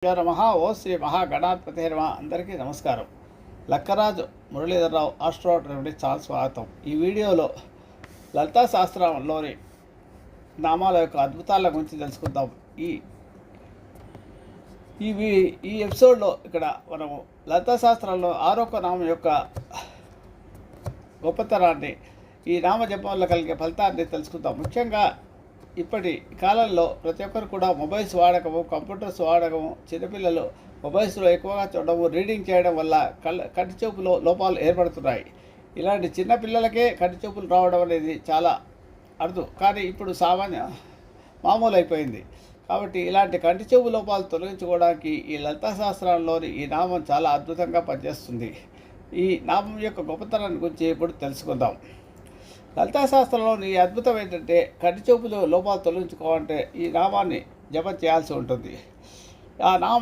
నమః. ఓ శ్రీ మహాగణాధిపతే నమః. అందరికీ నమస్కారం. లక్కరాజు మురళీధరరావు ఆస్ట్రో రెమెడీ చాలా స్వాగతం. ఈ వీడియోలో లలితా శాస్త్రంలోని నామాల యొక్క అద్భుతాల గురించి తెలుసుకుందాం. ఈ ఈ ఈ ఎపిసోడ్లో ఇక్కడ మనము లలితా శాస్త్రంలో ఆరొక నామం యొక్క గొప్పతనాన్ని, ఈ నామజపం వల్ల కలిగే ఫలితాన్ని తెలుసుకుందాం. ముఖ్యంగా ఇప్పటి కాలంలో ప్రతి ఒక్కరు కూడా మొబైల్స్ వాడకము, కంప్యూటర్స్ వాడకము, చిన్నపిల్లలు మొబైల్స్లో ఎక్కువగా చూడడము, రీడింగ్ చేయడం వల్ల కంటి చూపులో లోపాలు ఏర్పడుతున్నాయి. ఇలాంటి చిన్నపిల్లలకే కంటి చూపులు రావడం అనేది చాలా అరుదు, కానీ ఇప్పుడు మామూలు అయిపోయింది. కాబట్టి ఇలాంటి కంటి చూపు లోపాలు తొలగించుకోవడానికి ఈ లలితా శాస్త్రంలోని ఈ నామం చాలా అద్భుతంగా పనిచేస్తుంది. ఈ నామం యొక్క గొప్పతనాన్ని గురించి ఇప్పుడు తెలుసుకుందాం. లలితా శాస్త్రంలోని ఈ అద్భుతం ఏంటంటే, కంటి చూపులు లోపాలు తొలగించుకోవాలంటే ఈ నామాన్ని జపం చేయాల్సి ఉంటుంది. ఆ నామం